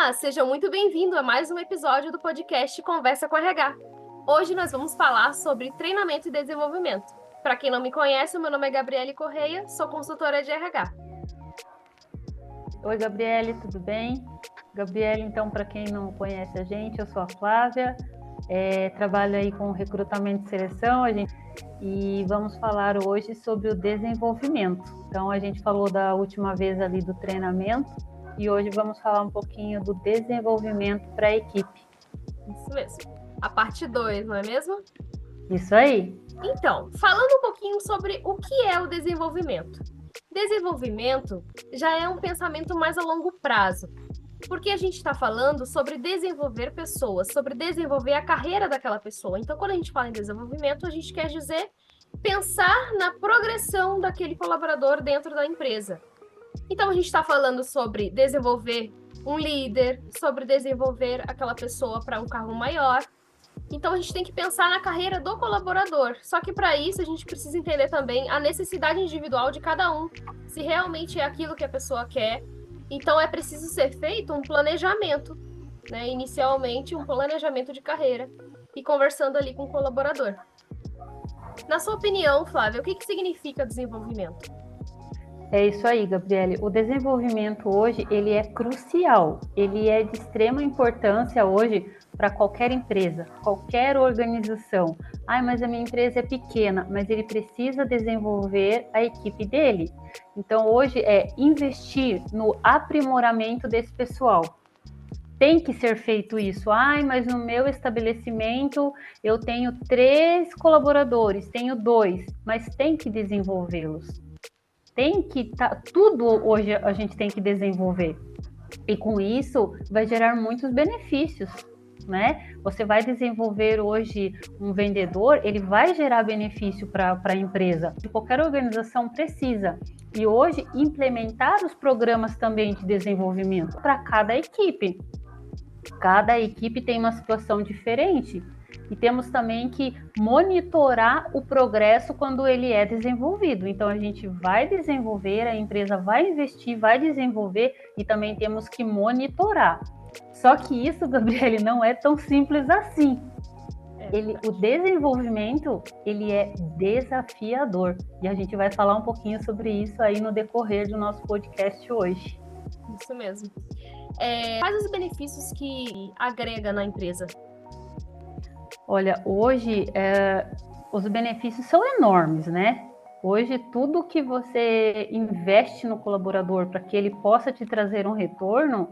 Olá, seja muito bem-vindo a mais um episódio do podcast Conversa com RH. Hoje nós vamos falar sobre treinamento e desenvolvimento. Para quem não me conhece, meu nome é Gabriele Correia, sou consultora de RH. Oi, Gabriele, tudo bem? Gabriele, então, para quem não conhece a gente, eu sou a Flávia, trabalho aí com recrutamento e seleção, e vamos falar hoje sobre o desenvolvimento. Então, a gente falou da última vez ali do treinamento, e hoje vamos falar um pouquinho do desenvolvimento para a equipe. Isso mesmo. A parte 2, não é mesmo? Isso aí. Então, falando um pouquinho sobre o que é o desenvolvimento. Desenvolvimento já é um pensamento mais a longo prazo, porque a gente está falando sobre desenvolver pessoas, sobre desenvolver a carreira daquela pessoa. Então, quando a gente fala em desenvolvimento, a gente quer dizer pensar na progressão daquele colaborador dentro da empresa. Então, a gente está falando sobre desenvolver um líder, sobre desenvolver aquela pessoa para um cargo maior. Então, a gente tem que pensar na carreira do colaborador. Só que, para isso, a gente precisa entender também a necessidade individual de cada um, se realmente é aquilo que a pessoa quer. Então, é preciso ser feito um planejamento, né? Inicialmente, um planejamento de carreira e conversando ali com o colaborador. Na sua opinião, Flávia, o que significa desenvolvimento? É isso aí, Gabriele. O desenvolvimento hoje, ele é crucial, ele é de extrema importância hoje para qualquer empresa, qualquer organização. Mas a minha empresa é pequena, mas ele precisa desenvolver a equipe dele. Então, hoje é investir no aprimoramento desse pessoal. Tem que ser feito isso. Mas no meu estabelecimento eu tenho 3 colaboradores, tenho 2, mas tem que desenvolvê-los. Tudo hoje a gente tem que desenvolver. E com isso vai gerar muitos benefícios, né? Você vai desenvolver hoje um vendedor, ele vai gerar benefício para a empresa. Qualquer organização precisa. E hoje implementar os programas também de desenvolvimento para cada equipe. Cada equipe tem uma situação diferente. E temos também que monitorar o progresso quando ele é desenvolvido. Então, a gente vai desenvolver, a empresa vai investir, vai desenvolver e também temos que monitorar. Só que isso, Gabriele, não é tão simples assim. O desenvolvimento, ele é desafiador. E a gente vai falar um pouquinho sobre isso aí no decorrer do nosso podcast hoje. Isso mesmo. Quais os benefícios que agrega na empresa? Olha, hoje os benefícios são enormes, né? Hoje, tudo que você investe no colaborador para que ele possa te trazer um retorno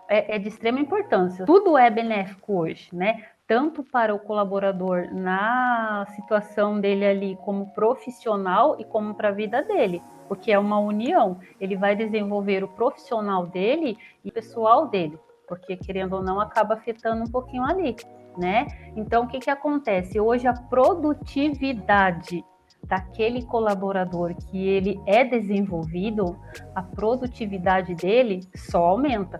é de extrema importância. Tudo é benéfico hoje, né? Tanto para o colaborador na situação dele ali como profissional e como para a vida dele, porque é uma união. Ele vai desenvolver o profissional dele e o pessoal dele, porque querendo ou não acaba afetando um pouquinho ali, né? Então, o que acontece? Hoje a produtividade daquele colaborador que ele é desenvolvido, a produtividade dele só aumenta.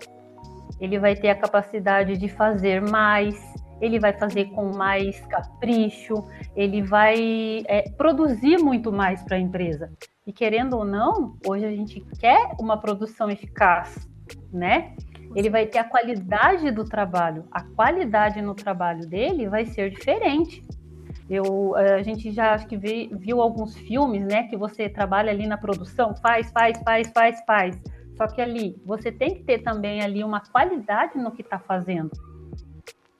Ele vai ter a capacidade de fazer mais, ele vai fazer com mais capricho, ele vai produzir muito mais para a empresa. E querendo ou não, hoje a gente quer uma produção eficaz, né? Ele vai ter a qualidade do trabalho. A qualidade no trabalho dele vai ser diferente. A gente já acho que viu alguns filmes, né? Que você trabalha ali na produção, faz. Só que ali, você tem que ter também ali uma qualidade no que está fazendo,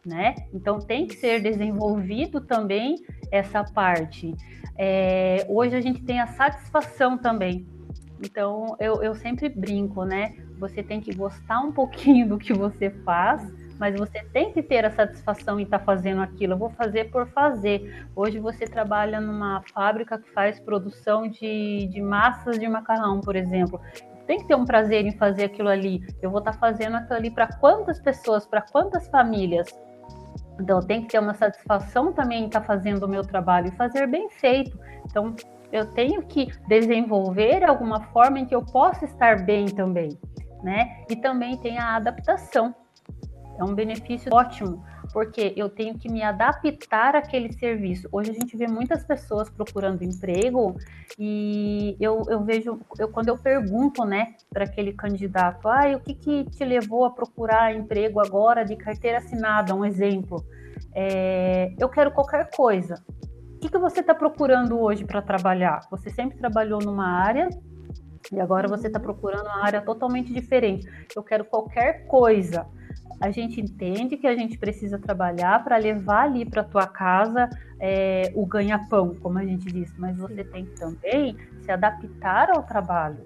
né? Então, tem que ser desenvolvido também essa parte. Hoje a gente tem a satisfação também. Então, eu sempre brinco, né? Você tem que gostar um pouquinho do que você faz, mas você tem que ter a satisfação em estar fazendo aquilo. Eu vou fazer por fazer. Hoje você trabalha numa fábrica que faz produção de massas de macarrão, por exemplo. Tem que ter um prazer em fazer aquilo ali. Eu vou estar fazendo aquilo ali para quantas pessoas, para quantas famílias? Então, tem que ter uma satisfação também em estar fazendo o meu trabalho e fazer bem feito. Então, eu tenho que desenvolver alguma forma em que eu possa estar bem também, né? E também tem a adaptação. É um benefício ótimo, porque eu tenho que me adaptar àquele serviço. Hoje a gente vê muitas pessoas procurando emprego e eu vejo, quando eu pergunto, né, para aquele candidato, o que te levou a procurar emprego agora de carteira assinada, um exemplo. Eu quero qualquer coisa. O que você está procurando hoje para trabalhar? Você sempre trabalhou numa área e agora você está procurando uma área totalmente diferente. Eu quero qualquer coisa. A gente entende que a gente precisa trabalhar para levar ali para a tua casa o ganha-pão, como a gente diz, mas você tem que também se adaptar ao trabalho.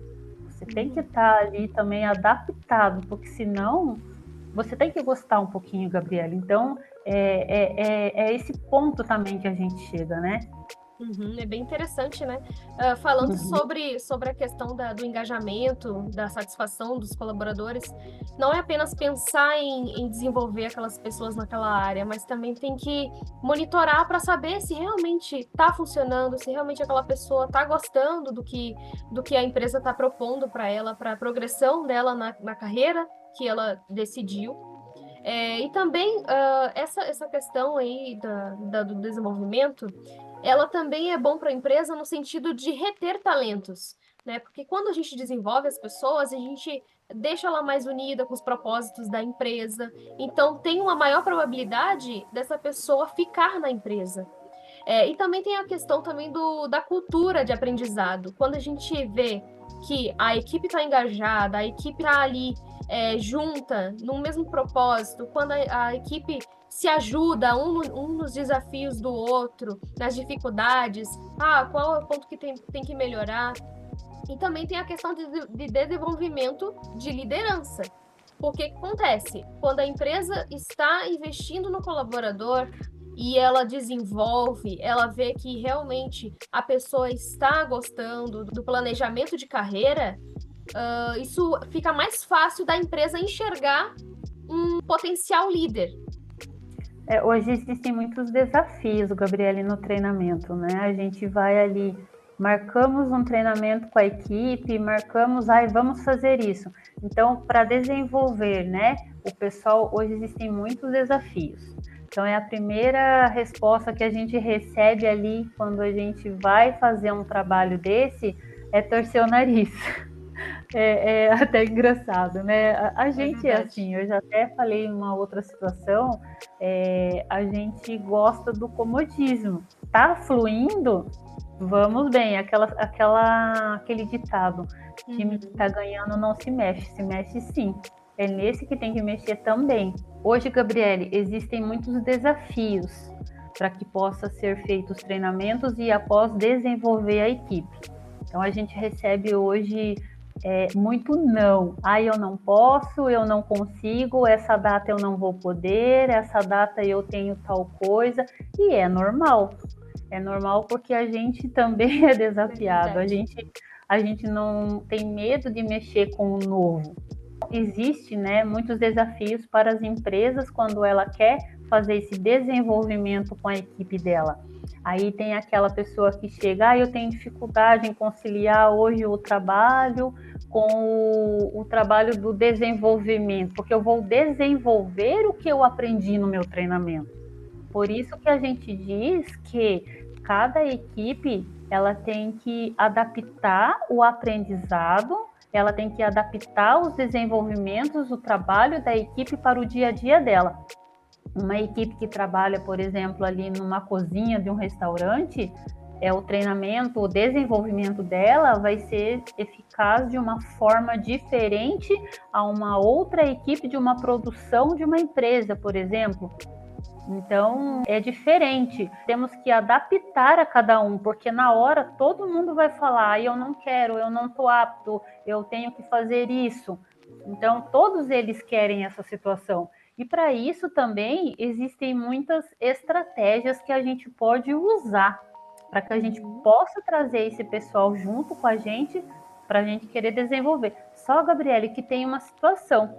Você tem que estar ali também adaptado, porque senão você tem que gostar um pouquinho, Gabriela. Então, é esse ponto também que a gente chega, né? É bem interessante, né? Falando sobre a questão do engajamento, da satisfação dos colaboradores, não é apenas pensar em desenvolver aquelas pessoas naquela área, mas também tem que monitorar para saber se realmente está funcionando, se realmente aquela pessoa está gostando do que a empresa está propondo para ela, para a progressão dela na carreira que ela decidiu. E também essa questão aí do desenvolvimento, ela também é bom para a empresa no sentido de reter talentos, né? Porque quando a gente desenvolve as pessoas, a gente deixa ela mais unida com os propósitos da empresa. Então, tem uma maior probabilidade dessa pessoa ficar na empresa. E também tem a questão também da cultura de aprendizado. Quando a gente vê que a equipe está engajada, a equipe está ali junta, no mesmo propósito, quando a equipe se ajuda um nos desafios do outro, nas dificuldades, qual é o ponto que tem que melhorar. E também tem a questão de desenvolvimento de liderança. Porque o que acontece? Quando a empresa está investindo no colaborador e ela desenvolve, ela vê que realmente a pessoa está gostando do planejamento de carreira, isso fica mais fácil da empresa enxergar um potencial líder. Hoje existem muitos desafios, Gabriele, no treinamento, né? A gente vai ali, marcamos um treinamento com a equipe, vamos fazer isso. Então, para desenvolver, né, o pessoal, hoje existem muitos desafios. Então, é a primeira resposta que a gente recebe ali quando a gente vai fazer um trabalho desse, é torcer o nariz. É até engraçado, né? A gente é assim, eu já até falei em uma outra situação, a gente gosta do comodismo. Tá fluindo? Vamos bem, aquele ditado, time que tá ganhando não se mexe sim. É nesse que tem que mexer também. Hoje, Gabriele, existem muitos desafios para que possa ser feitos treinamentos e após desenvolver a equipe. Então, a gente recebe hoje muito não. Eu não posso, eu não consigo, essa data eu não vou poder, essa data eu tenho tal coisa. E é normal. É normal porque a gente também é desafiado. A gente não tem medo de mexer com o novo. Existe, né, muitos desafios para as empresas quando ela quer fazer esse desenvolvimento com a equipe dela. Aí tem aquela pessoa que chega, eu tenho dificuldade em conciliar hoje o trabalho com o trabalho do desenvolvimento, porque eu vou desenvolver o que eu aprendi no meu treinamento. Por isso que a gente diz que cada equipe ela tem que adaptar o aprendizado, ela tem que adaptar os desenvolvimentos, o trabalho da equipe para o dia a dia dela. Uma equipe que trabalha, por exemplo, ali numa cozinha de um restaurante, o treinamento, o desenvolvimento dela vai ser eficaz de uma forma diferente a uma outra equipe de uma produção de uma empresa, por exemplo. Então, é diferente. Temos que adaptar a cada um, porque na hora todo mundo vai falar, eu não quero, eu não estou apto, eu tenho que fazer isso. Então, todos eles querem essa situação. E para isso também existem muitas estratégias que a gente pode usar para que a gente possa trazer esse pessoal junto com a gente para a gente querer desenvolver. Só, Gabriele, que tem uma situação.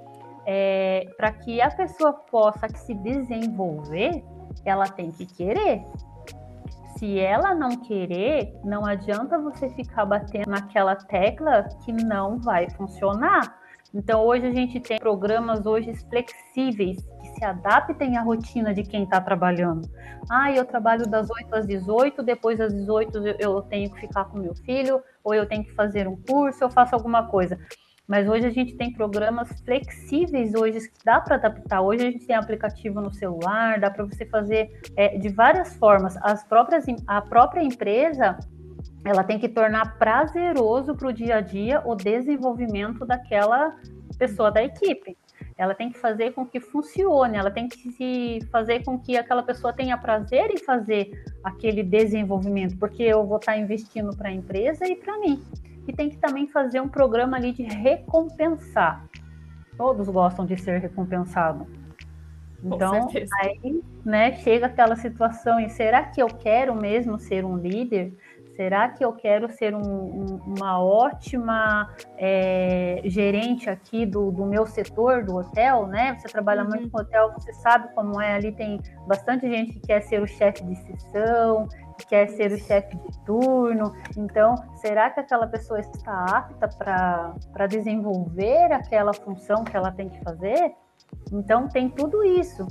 Para que a pessoa possa se desenvolver, ela tem que querer. Se ela não querer, não adianta você ficar batendo naquela tecla que não vai funcionar. Então, hoje a gente tem programas hoje flexíveis que se adaptem à rotina de quem está trabalhando. Eu trabalho das 8 às 18, depois das 18 eu tenho que ficar com meu filho, ou eu tenho que fazer um curso, eu faço alguma coisa. Mas hoje a gente tem programas flexíveis hoje que dá para adaptar. Hoje a gente tem aplicativo no celular, dá para você fazer de várias formas. A própria empresa, ela tem que tornar prazeroso para o dia a dia o desenvolvimento daquela pessoa da equipe. Ela tem que fazer com que funcione, ela tem que fazer com que aquela pessoa tenha prazer em fazer aquele desenvolvimento, porque eu vou estar investindo para a empresa e para mim. E tem que também fazer um programa ali de recompensar. Todos gostam de ser recompensado. Então, aí, né, chega aquela situação, e será que eu quero mesmo ser um líder? Será que eu quero ser uma ótima gerente aqui do meu setor, do hotel, né? Você trabalha muito com hotel, você sabe como é, ali tem bastante gente que quer ser o chefe de sessão, que quer ser o chefe de turno. Então, será que aquela pessoa está apta para desenvolver aquela função que ela tem que fazer? Então, tem tudo isso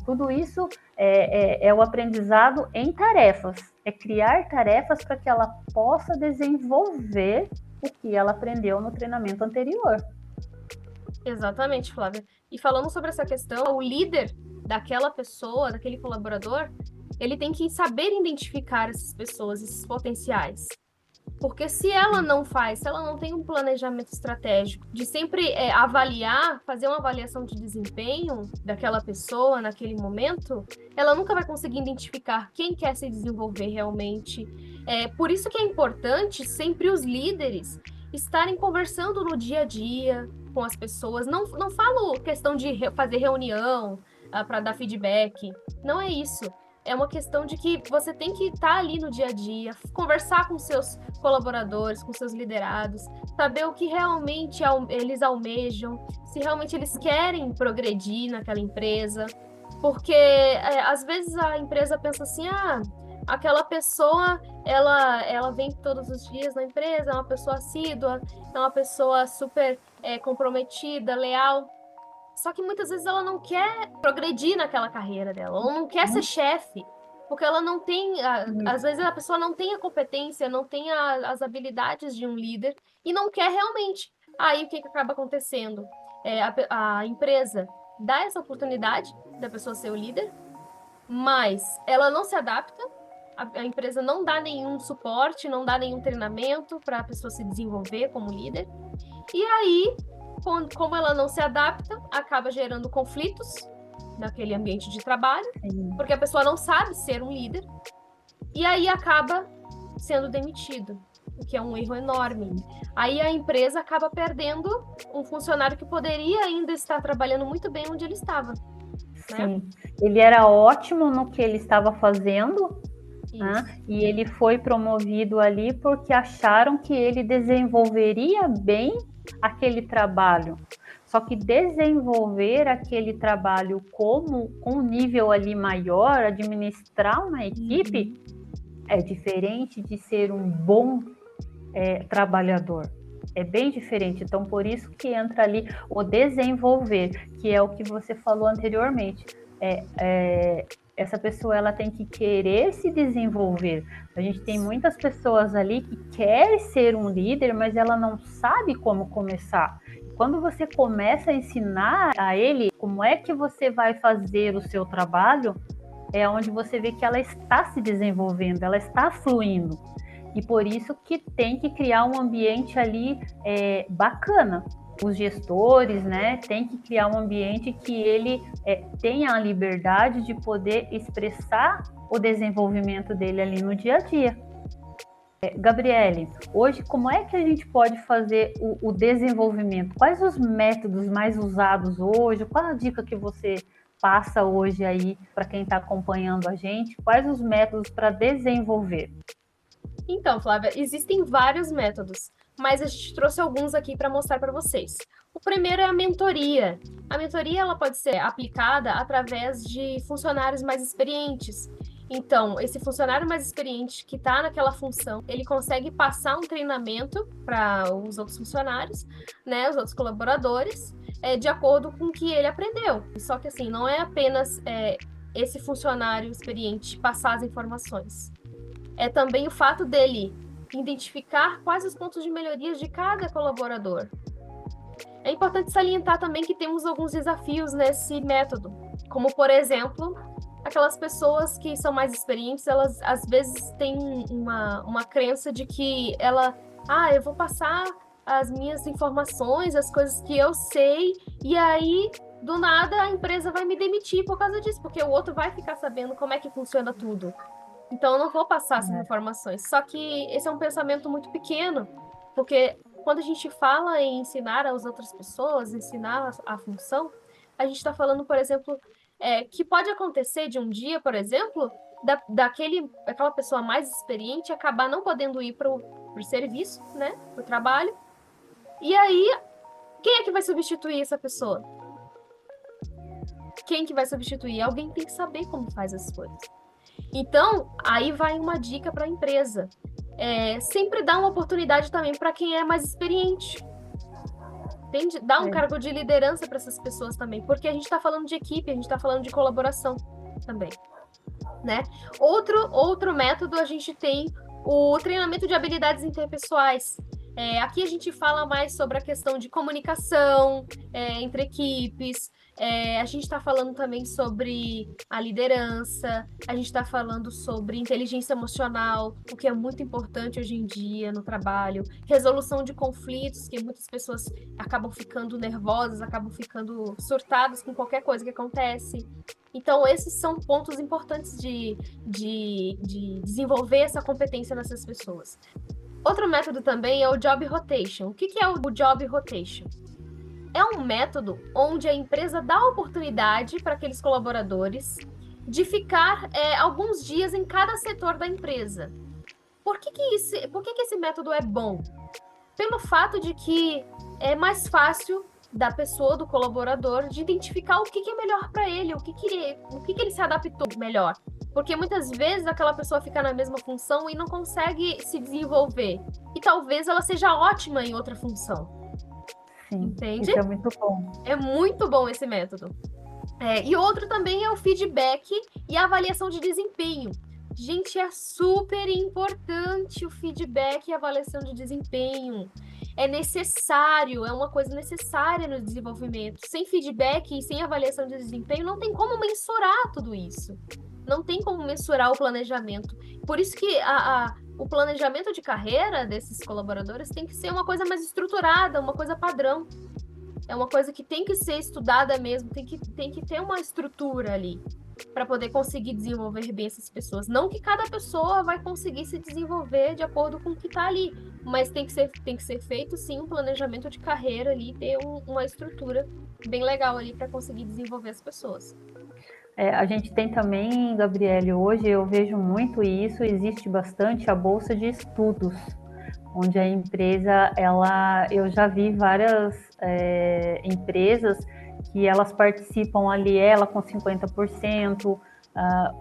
é o aprendizado em tarefas, é criar tarefas para que ela possa desenvolver o que ela aprendeu no treinamento anterior. Exatamente, Flávia. E falando sobre essa questão, o líder daquela pessoa, daquele colaborador, ele tem que saber identificar essas pessoas, esses potenciais. Porque se ela não tem um planejamento estratégico de sempre avaliar, fazer uma avaliação de desempenho daquela pessoa naquele momento, ela nunca vai conseguir identificar quem quer se desenvolver realmente. Por isso que é importante sempre os líderes estarem conversando no dia a dia com as pessoas. Não falo questão de fazer reunião para dar feedback, não é isso. É uma questão de que você tem que estar ali no dia a dia, conversar com seus colaboradores, com seus liderados, saber o que realmente eles almejam, se realmente eles querem progredir naquela empresa, porque às vezes a empresa pensa assim, aquela pessoa, ela vem todos os dias na empresa, é uma pessoa assídua, é uma pessoa super comprometida, leal. Só que muitas vezes ela não quer progredir naquela carreira dela, ela não quer ser chefe, porque ela não tem, às vezes a pessoa não tem a competência, não tem as habilidades de um líder e não quer realmente. Aí o que acaba acontecendo? A empresa dá essa oportunidade da pessoa ser o líder, mas ela não se adapta, a empresa não dá nenhum suporte, não dá nenhum treinamento para a pessoa se desenvolver como líder. E aí, como ela não se adapta, acaba gerando conflitos naquele ambiente de trabalho, porque a pessoa não sabe ser um líder, e aí acaba sendo demitido, o que é um erro enorme. Aí a empresa acaba perdendo um funcionário que poderia ainda estar trabalhando muito bem onde ele estava. Sim, né? Ele era ótimo no que ele estava fazendo, né? E ele foi promovido ali porque acharam que ele desenvolveria bem aquele trabalho. Só que desenvolver aquele trabalho com um nível ali maior, administrar uma equipe, é diferente de ser um bom trabalhador. É bem diferente. Então, por isso que entra ali o desenvolver, que é o que você falou anteriormente. Essa pessoa ela tem que querer se desenvolver. A gente tem muitas pessoas ali que querem ser um líder, mas ela não sabe como começar. Quando você começa a ensinar a ele como é que você vai fazer o seu trabalho, é onde você vê que ela está se desenvolvendo, ela está fluindo. E por isso que tem que criar um ambiente ali bacana. Os gestores, né, tem que criar um ambiente que ele tenha a liberdade de poder expressar o desenvolvimento dele ali no dia a dia. Gabriele, hoje como é que a gente pode fazer o desenvolvimento? Quais os métodos mais usados hoje? Qual a dica que você passa hoje aí para quem está acompanhando a gente? Quais os métodos para desenvolver? Então, Flávia, existem vários métodos, mas a gente trouxe alguns aqui para mostrar para vocês. O primeiro é a mentoria. A mentoria ela pode ser aplicada através de funcionários mais experientes. Então, esse funcionário mais experiente que está naquela função, ele consegue passar um treinamento para os outros funcionários, né, os outros colaboradores, de acordo com o que ele aprendeu. Só que assim, não é apenas esse funcionário experiente passar as informações. É também o fato dele identificar quais os pontos de melhorias de cada colaborador. É importante salientar também que temos alguns desafios nesse método, como, por exemplo, aquelas pessoas que são mais experientes, elas às vezes têm uma crença de que eu vou passar as minhas informações, as coisas que eu sei, e aí, do nada, a empresa vai me demitir por causa disso, porque o outro vai ficar sabendo como é que funciona tudo. Então, eu não vou passar essas informações. Só que esse é um pensamento muito pequeno, porque quando a gente fala em ensinar às outras pessoas, ensinar a função, a gente está falando, por exemplo, que pode acontecer de um dia, por exemplo, daquela pessoa mais experiente acabar não podendo ir para o serviço, né, para o trabalho. E aí, quem é que vai substituir essa pessoa? Quem que vai substituir? Alguém tem que saber como faz as coisas. Então, aí vai uma dica para a empresa. Sempre dá uma oportunidade também para quem é mais experiente. Entende? Dá um cargo de liderança para essas pessoas também, porque a gente está falando de equipe, a gente está falando de colaboração também, né? Outro método, a gente tem o treinamento de habilidades interpessoais. Aqui a gente fala mais sobre a questão de comunicação entre equipes, a gente está falando também sobre a liderança, a gente está falando sobre inteligência emocional, o que é muito importante hoje em dia no trabalho, resolução de conflitos, que muitas pessoas acabam ficando nervosas, acabam ficando surtadas com qualquer coisa que acontece. Então, esses são pontos importantes de desenvolver essa competência nessas pessoas. Outro método também é o Job Rotation. O que é o Job Rotation? É um método onde a empresa dá oportunidade para aqueles colaboradores de ficar alguns dias em cada setor da empresa. Por que esse método é bom? Pelo fato de que é mais fácil da pessoa, do colaborador, de identificar o que é melhor para ele, o que ele se adaptou melhor. Porque muitas vezes aquela pessoa fica na mesma função e não consegue se desenvolver. E talvez ela seja ótima em outra função. Sim, entende? Isso é muito bom. É muito bom esse método. E outro também é o feedback e a avaliação de desempenho. Gente, é super importante o feedback e a avaliação de desempenho. É necessário, é uma coisa necessária no desenvolvimento. Sem feedback e sem avaliação de desempenho, não tem como mensurar tudo isso. Não tem como mensurar o planejamento. Por isso que o planejamento de carreira desses colaboradores tem que ser uma coisa mais estruturada, uma coisa padrão. É uma coisa que tem que ser estudada mesmo, tem que ter uma estrutura ali para poder conseguir desenvolver bem essas pessoas. Não que cada pessoa vai conseguir se desenvolver de acordo com o que está ali, mas tem que ser feito sim um planejamento de carreira ali, ter uma estrutura bem legal ali para conseguir desenvolver as pessoas. A gente tem também, Gabriele, hoje eu vejo muito isso, existe bastante a bolsa de estudos, onde a empresa, eu já vi várias empresas que elas participam ali, ela com 50%,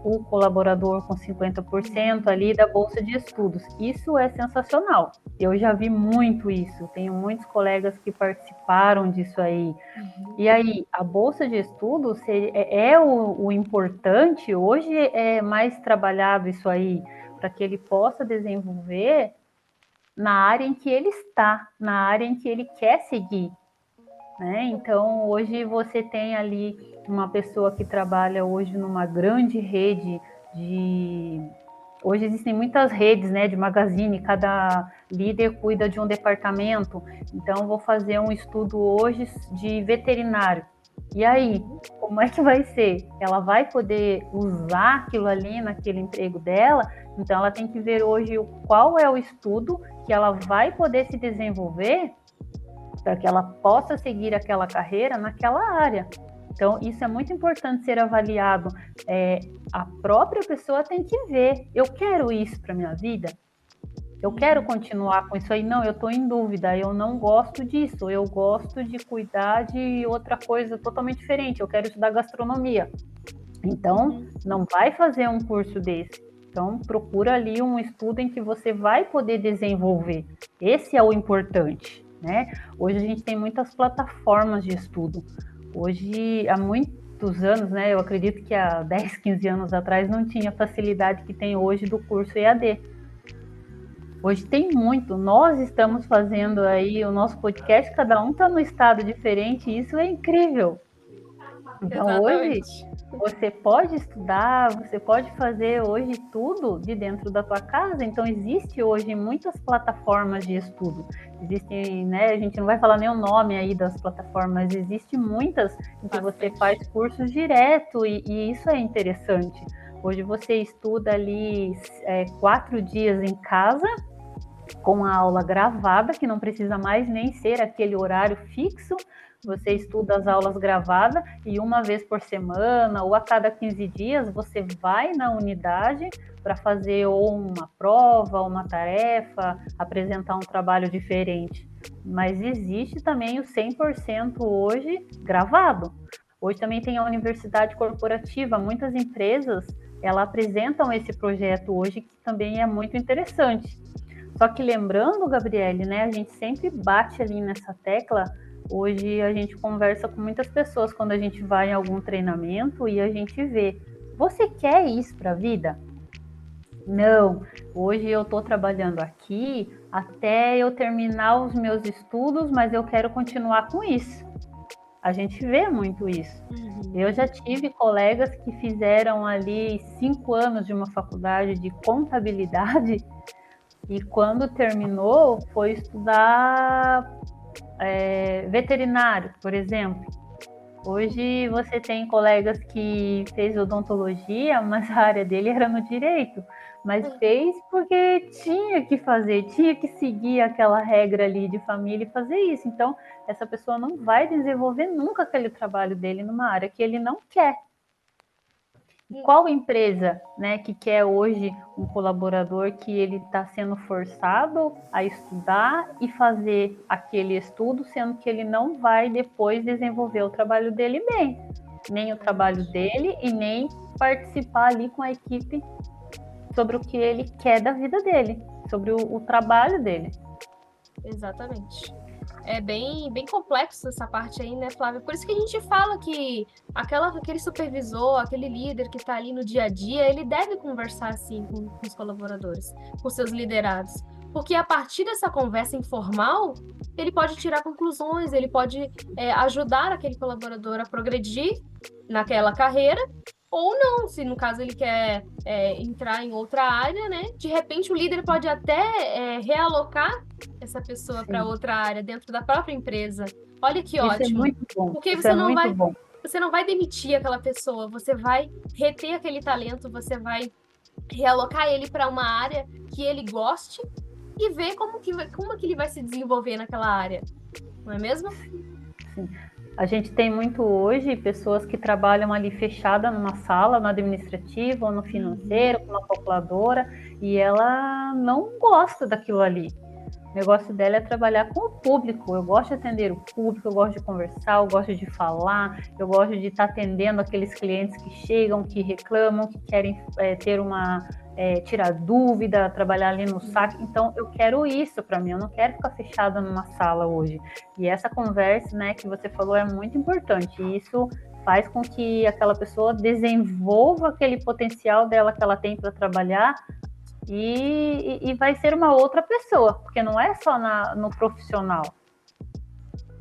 o colaborador com 50% ali da bolsa de estudos. Isso é sensacional. Eu já vi muito isso, tenho muitos colegas que participaram disso aí. E aí, a bolsa de estudos o importante, hoje é mais trabalhado isso aí, para que ele possa desenvolver na área em que ele está, na área em que ele quer seguir, né? Então, hoje você tem ali uma pessoa que trabalha hoje numa grande rede Hoje existem muitas redes, né, de magazine, cada líder cuida de um departamento. Então, vou fazer um estudo hoje de veterinário. E aí, como é que vai ser? Ela vai poder usar aquilo ali naquele emprego dela? Então, ela tem que ver hoje qual é o estudo que ela vai poder se desenvolver para que ela possa seguir aquela carreira naquela área. Então, isso é muito importante ser avaliado. A própria pessoa tem que ver, eu quero isso para minha vida? Eu quero continuar com isso aí? Não, eu estou em dúvida, eu não gosto disso, eu gosto de cuidar de outra coisa totalmente diferente, eu quero estudar gastronomia. Então, não vai fazer um curso desse. Então, procura ali um estudo em que você vai poder desenvolver. Esse é o importante. né? Hoje a gente tem muitas plataformas de estudo. Hoje, há muitos anos, né? Eu acredito que há 10, 15 anos atrás não tinha a facilidade que tem hoje do curso EAD. Hoje tem muito. Nós estamos fazendo aí o nosso podcast, cada um está num estado diferente, e isso é incrível. Então, hoje, você pode estudar, você pode fazer hoje tudo de dentro da tua casa. Então, existe hoje muitas plataformas de estudo. Existem, né? A gente não vai falar nem o nome aí das plataformas, existe muitas em que você faz cursos direto e isso é interessante. Hoje você estuda ali 4 dias em casa, com a aula gravada, que não precisa mais nem ser aquele horário fixo. Você estuda as aulas gravadas e uma vez por semana ou a cada 15 dias você vai na unidade para fazer ou uma prova, uma tarefa, apresentar um trabalho diferente. Mas existe também o 100% hoje gravado. Hoje também tem a universidade corporativa. Muitas empresas elas apresentam esse projeto hoje, que também é muito interessante. Só que lembrando, Gabriele, né, a gente sempre bate ali nessa tecla. Hoje a gente conversa com muitas pessoas quando a gente vai em algum treinamento e a gente vê, você quer isso para a vida? Não, hoje eu estou trabalhando aqui até eu terminar os meus estudos, mas eu quero continuar com isso. A gente vê muito isso. Eu já tive colegas que fizeram ali 5 anos de uma faculdade de contabilidade e quando terminou foi estudar veterinário, por exemplo. Hoje você tem colegas que fez odontologia, mas a área dele era no direito, mas fez porque tinha que fazer, tinha que seguir aquela regra ali de família e fazer isso. Então, essa pessoa não vai desenvolver nunca aquele trabalho dele numa área que ele não quer. Qual empresa, né, que quer hoje um colaborador que ele está sendo forçado a estudar e fazer aquele estudo, sendo que ele não vai depois desenvolver o trabalho dele bem, nem o trabalho dele e nem participar ali com a equipe sobre o que ele quer da vida dele, sobre o trabalho dele. Exatamente. É bem complexo essa parte aí, né, Flávia? Por isso que a gente fala que aquele supervisor, aquele líder que está ali no dia a dia, ele deve conversar assim com os colaboradores, com seus liderados. Porque a partir dessa conversa informal, ele pode tirar conclusões, ele pode ajudar aquele colaborador a progredir naquela carreira, ou não, se no caso ele quer entrar em outra área, né? De repente o líder pode até realocar essa pessoa para outra área dentro da própria empresa. Olha que ótimo. Isso é muito bom. Porque Isso você não vai demitir aquela pessoa, você vai reter aquele talento, você vai realocar ele para uma área que ele goste e ver como que ele vai se desenvolver naquela área. Não é mesmo? Sim. A gente tem muito hoje pessoas que trabalham ali fechada numa sala, no administrativo ou no financeiro, com uma calculadora, e ela não gosta daquilo ali. O negócio dela é trabalhar com o público. Eu gosto de atender o público, eu gosto de conversar, eu gosto de falar, eu gosto de estar atendendo aqueles clientes que chegam, que reclamam, que querem tirar dúvida, trabalhar ali no saque. Então, eu quero isso para mim, eu não quero ficar fechada numa sala hoje. E essa conversa, né, que você falou é muito importante. E isso faz com que aquela pessoa desenvolva aquele potencial dela que ela tem para trabalhar e vai ser uma outra pessoa, porque não é só no profissional.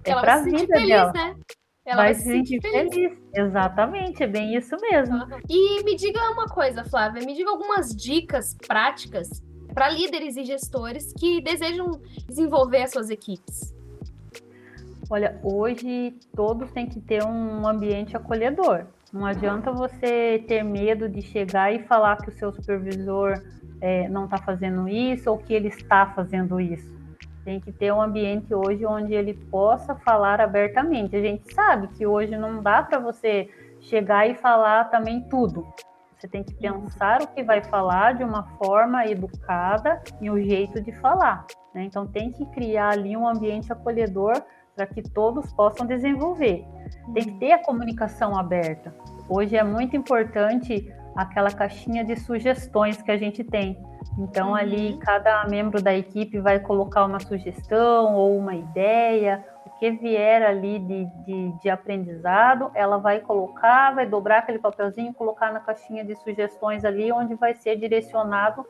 É para a vida feliz, dela. Né? Ela vai se sentir feliz. Exatamente, é bem isso mesmo. E me diga uma coisa, Flávia, me diga algumas dicas práticas para líderes e gestores que desejam desenvolver as suas equipes. Olha, hoje todos têm que ter um ambiente acolhedor. Não adianta você ter medo de chegar e falar que o seu supervisor não está fazendo isso ou que ele está fazendo isso. Tem que ter um ambiente hoje onde ele possa falar abertamente. A gente sabe que hoje não dá para você chegar e falar também tudo. Você tem que pensar o que vai falar de uma forma educada e um jeito de falar, né? Então tem que criar ali um ambiente acolhedor para que todos possam desenvolver. Tem que ter a comunicação aberta. Hoje é muito importante aquela caixinha de sugestões que a gente tem. Então, ali, cada membro da equipe vai colocar uma sugestão ou uma ideia, o que vier ali de aprendizado, ela vai colocar, vai dobrar aquele papelzinho, colocar na caixinha de sugestões ali, onde vai ser direcionado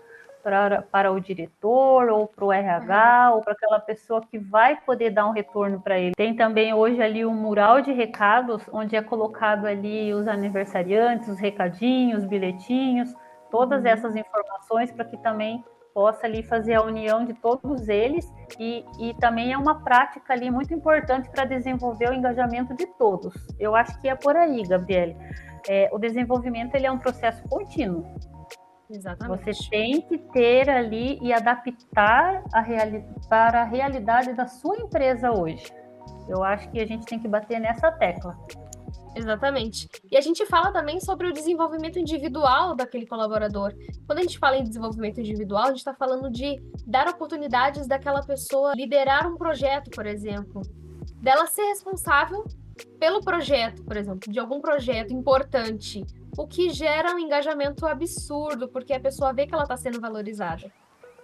para o diretor, ou para o RH, ou para aquela pessoa que vai poder dar um retorno para ele. Tem também hoje ali um mural de recados, onde é colocado ali os aniversariantes, os recadinhos, bilhetinhos, todas essas informações para que também possa ali fazer a união de todos eles e também é uma prática ali muito importante para desenvolver o engajamento de todos. Eu acho que é por aí, Gabriele. O desenvolvimento ele é um processo contínuo. Exatamente. Você tem que ter ali e adaptar para a realidade da sua empresa hoje. Eu acho que a gente tem que bater nessa tecla. Exatamente. E a gente fala também sobre o desenvolvimento individual daquele colaborador. Quando a gente fala em desenvolvimento individual, a gente está falando de dar oportunidades daquela pessoa liderar um projeto, por exemplo. Dela ser responsável pelo projeto, por exemplo, de algum projeto importante, o que gera um engajamento absurdo, porque a pessoa vê que ela está sendo valorizada,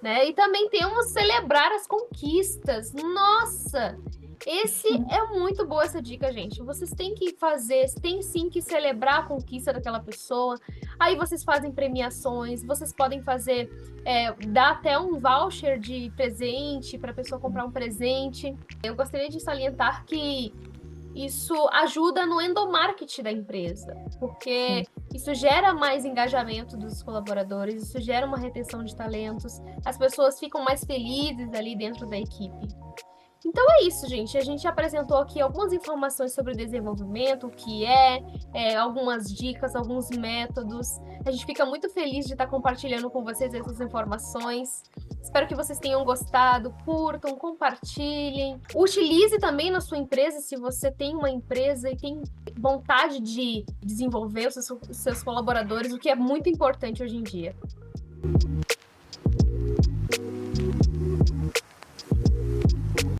né? E também temos celebrar as conquistas. Nossa! Esse é muito boa essa dica, gente. Vocês têm que fazer, têm sim que celebrar a conquista daquela pessoa. Aí vocês fazem premiações, vocês podem fazer, dar até um voucher de presente para a pessoa comprar um presente. Eu gostaria de salientar que isso ajuda no endomarketing da empresa, porque isso gera mais engajamento dos colaboradores, isso gera uma retenção de talentos, as pessoas ficam mais felizes ali dentro da equipe. Então é isso, gente. A gente apresentou aqui algumas informações sobre o desenvolvimento, o que algumas dicas, alguns métodos. A gente fica muito feliz de estar compartilhando com vocês essas informações. Espero que vocês tenham gostado, curtam, compartilhem. Utilize também na sua empresa, se você tem uma empresa e tem vontade de desenvolver os seus colaboradores, o que é muito importante hoje em dia.